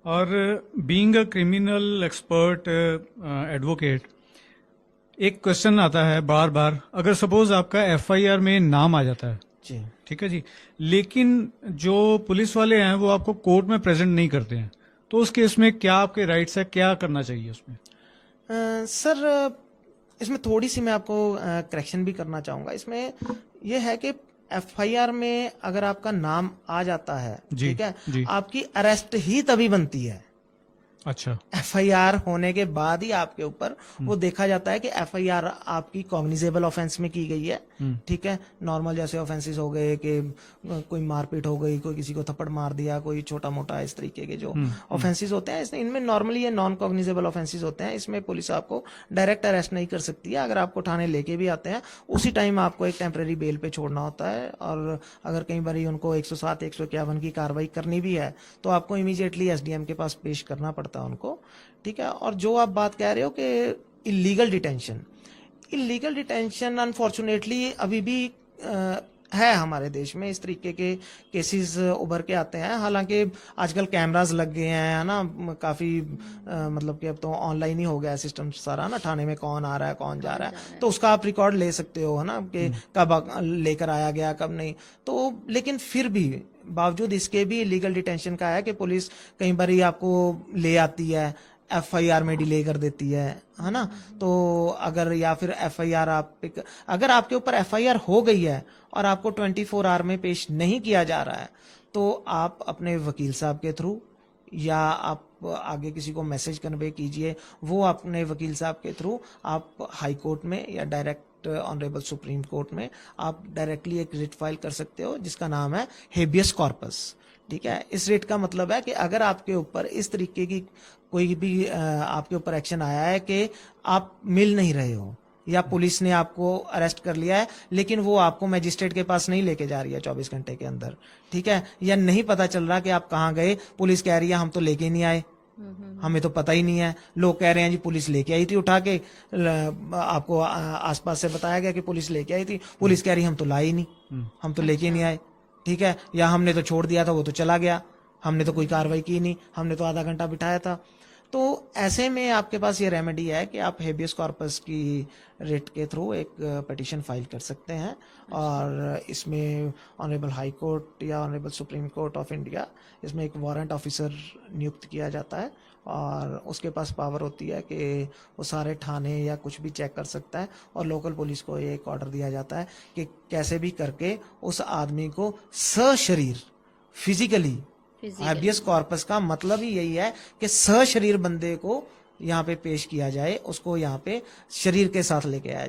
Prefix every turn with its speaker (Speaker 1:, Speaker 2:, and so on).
Speaker 1: और being a criminal expert advocate, एक question आता है बार बार, अगर सपोज आपका एफआईआर में नाम आ जाता है,
Speaker 2: जी।
Speaker 1: ठीक है जी, लेकिन जो पुलिस वाले हैं वो आपको कोर्ट में प्रेजेंट नहीं करते हैं, तो उस केस में क्या आपके राइट्स है, क्या करना चाहिए उसमें?
Speaker 2: सर, इसमें थोड़ी सी मैं आपको करेक्शन भी करना चाहूँगा। इसमें ये है कि एफआईआर में अगर आपका नाम आ जाता है,
Speaker 1: जी
Speaker 2: ठीक है,
Speaker 1: जी।
Speaker 2: आपकी अरेस्ट ही तभी बनती है।
Speaker 1: अच्छा।
Speaker 2: एफआईआर होने के बाद ही आपके ऊपर
Speaker 1: हम्म,
Speaker 2: वो देखा जाता है कि एफआईआर आपकी कॉग्निजेबल ऑफेंस में की गई है।
Speaker 1: हम्म,
Speaker 2: ठीक है, नॉर्मल जैसे ऑफेंसेस हो गए कि कोई मारपीट हो गई, कोई किसी को थप्पड़ मार दिया, कोई छोटा मोटा इस तरीके के जो
Speaker 1: हम्म,
Speaker 2: ऑफेंसेस होते हैं, इनमें नॉर्मली ये नॉन कॉग्निजेबल ऑफेंसेस होते हैं। इसमें पुलिस आपको डायरेक्ट अरेस्ट नहीं कर सकती है। अगर आपको थाने लेके भी आते हैं, उसी टाइम आपको एक टेम्परेरी बेल पे छोड़ना होता है। और अगर कई बार उनको 107 151 की कार्रवाई करनी भी है तो आपको इमीडिएटली एसडीएम के पास पेश करना पड़ता है उनको। ठीक है, और जो आप बात कह रहे हो कि इलीगल डिटेंशन अनफॉर्चुनेटली अभी भी है हमारे देश में। इस तरीके के केसेस उभर के आते हैं। हालांकि आजकल कैमरास लग गए हैं, है ना, काफी मतलब कि अब तो ऑनलाइन ही हो गया है सिस्टम सारा ना, थाने में कौन आ रहा है कौन जा रहा है, तो उसका आप रिकॉर्ड ले सकते हो, है ना, कि कब लेकर आया गया कब नहीं। तो लेकिन फिर भी बावजूद इसके भी लीगल डिटेंशन का है कि पुलिस कई बार ही आपको ले आती है, एफआईआर में डिले कर देती है ना। तो अगर या फिर एफआईआर अगर आपके ऊपर एफआईआर हो गई है और आपको 24 आवर में पेश नहीं किया जा रहा है, तो आप अपने वकील साहब के थ्रू या आप आगे किसी को मैसेज कन्वे कीजिए, वो अपने वकील साहब के थ्रू आप हाई कोर्ट में या डायरेक्ट ऑनरेबल सुप्रीम कोर्ट में आप डायरेक्टली एक रिट फाइल कर सकते हो, जिसका नाम है हेबियस कॉर्पस। ठीक है, इस रिट का मतलब है कि अगर आपके ऊपर इस तरीके की कोई भी आपके ऊपर एक्शन आया है कि आप मिल नहीं रहे हो, या पुलिस ने आपको अरेस्ट कर लिया है लेकिन वो आपको मजिस्ट्रेट के पास नहीं लेके जा रही है 24 घंटे के अंदर, ठीक है, या नहीं पता चल रहा कि आप कहाँ गए, पुलिस कह रही है हम तो लेके नहीं आए, हमें तो पता ही नहीं है, लोग कह रहे हैं जी पुलिस लेके आई थी उठा के, आपको आसपास से बताया गया कि पुलिस लेके आई थी, पुलिस कह रही हम तो लाई ही नहीं, हम तो लेके नहीं आए, ठीक है, या हमने तो छोड़ दिया था वो तो चला गया, हमने तो कोई कार्रवाई की नहीं, हमने तो आधा घंटा बिठाया था। तो ऐसे में आपके पास ये रेमेडी है कि आप हेबियस कॉर्पस की रिट के थ्रू एक पिटीशन फाइल कर सकते हैं। और इसमें ऑनरेबल हाई कोर्ट या honourable supreme court of India, इसमें एक वारंट ऑफिसर नियुक्त किया जाता है और उसके पास पावर होती है कि वो सारे थाने या कुछ भी चेक कर सकता है, और लोकल पुलिस को एक ऑर्डर दिया जाता है कि कैसे भी करके उस आदमी को सशरीर फिजिकली, हैबियस कॉर्पस का मतलब ही यही है कि सशरीर बंदे को यहाँ पे पेश किया जाए, उसको यहाँ पे शरीर के साथ लेके आया जाए।